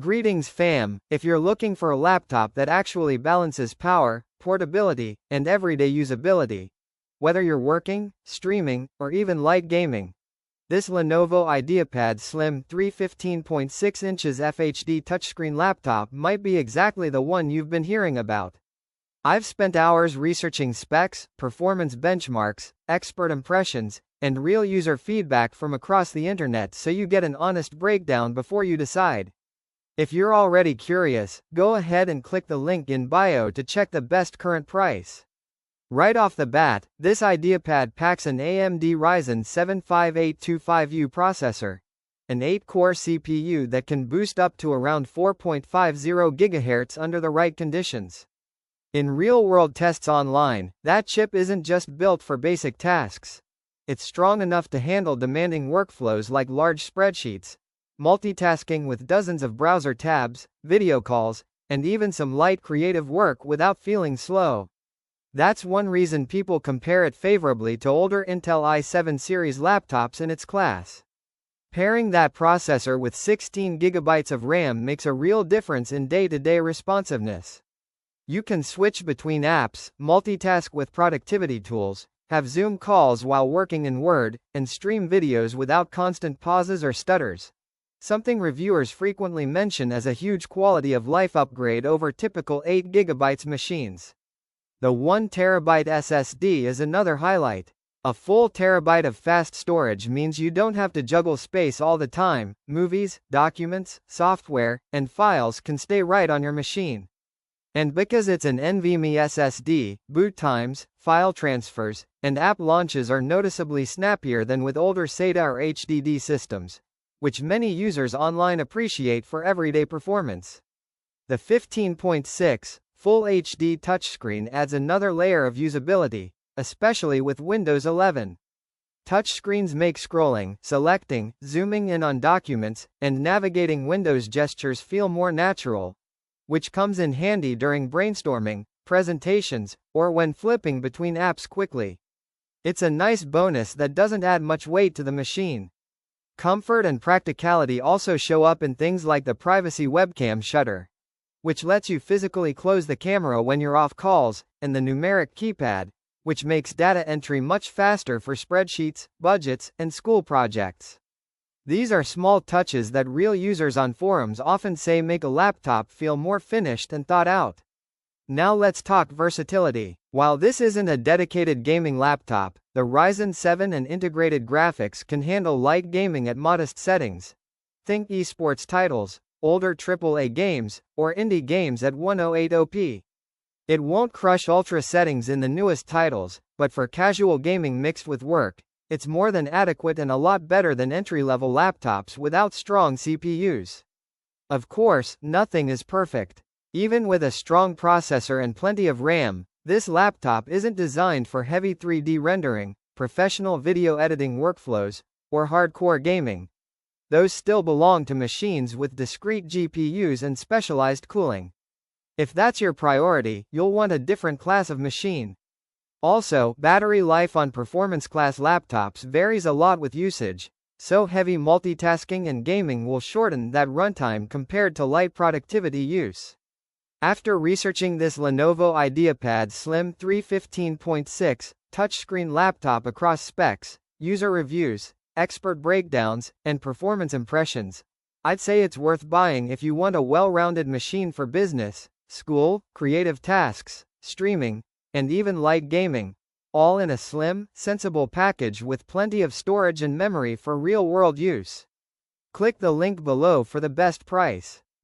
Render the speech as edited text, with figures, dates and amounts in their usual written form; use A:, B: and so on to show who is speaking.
A: Greetings fam, if you're looking for a laptop that actually balances power, portability, and everyday usability, whether you're working, streaming, or even light gaming, this Lenovo IdeaPad Slim 15.6 inches FHD Touchscreen Laptop might be exactly the one you've been hearing about. I've spent hours researching specs, performance benchmarks, expert impressions, and real user feedback from across the internet so you get an honest breakdown before you decide. If you're already curious, go ahead and click the link in bio to check the best current price. Right off the bat, this IdeaPad packs an AMD Ryzen 7 5825U processor, an 8-core CPU that can boost up to around 4.50 GHz under the right conditions. In real-world tests online, that chip isn't just built for basic tasks. It's strong enough to handle demanding workflows like large spreadsheets, multitasking with dozens of browser tabs, video calls, and even some light creative work without feeling slow. That's one reason people compare it favorably to older Intel i7 series laptops in its class. Pairing that processor with 16 GB of RAM makes a real difference in day-to-day responsiveness. You can switch between apps, multitask with productivity tools, have Zoom calls while working in Word, and stream videos without constant pauses or stutters. Something reviewers frequently mention as a huge quality of life upgrade over typical 8 GB machines. The 1TB SSD is another highlight. A full terabyte of fast storage means you don't have to juggle space all the time. Movies, documents, software, and files can stay right on your machine. And because it's an NVMe SSD, boot times, file transfers, and app launches are noticeably snappier than with older SATA or HDD systems, which many users online appreciate for everyday performance. The 15.6 Full HD touchscreen adds another layer of usability, especially with Windows 11. Touchscreens make scrolling, selecting, zooming in on documents, and navigating Windows gestures feel more natural, which comes in handy during brainstorming, presentations, or when flipping between apps quickly. It's a nice bonus that doesn't add much weight to the machine. Comfort and practicality also show up in things like the privacy webcam shutter, which lets you physically close the camera when you're off calls, and the Numeric Keypad, which makes data entry much faster for spreadsheets, budgets, and school projects. These are small touches that real users on forums often say make a laptop feel more finished and thought out. Now let's talk versatility. While this isn't a dedicated gaming laptop, the Ryzen 7 and integrated graphics can handle light gaming at modest settings. Think esports titles, older AAA games, or indie games at 1080p. It won't crush ultra settings in the newest titles, but for casual gaming mixed with work, it's more than adequate and a lot better than entry-level laptops without strong CPUs. Of course, nothing is perfect. Even with a strong processor and plenty of RAM, this laptop isn't designed for heavy 3D rendering, professional video editing workflows, or hardcore gaming. Those still belong to machines with discrete GPUs and specialized cooling. If that's your priority, you'll want a different class of machine. Also, battery life on performance-class laptops varies a lot with usage, so heavy multitasking and gaming will shorten that runtime compared to light productivity use. After researching this Lenovo IdeaPad Slim 15.6 touchscreen laptop across specs, user reviews, expert breakdowns, and performance impressions, I'd say it's worth buying if you want a well-rounded machine for business, school, creative tasks, streaming, and even light gaming, all in a slim, sensible package with plenty of storage and memory for real-world use. Click the link below for the best price.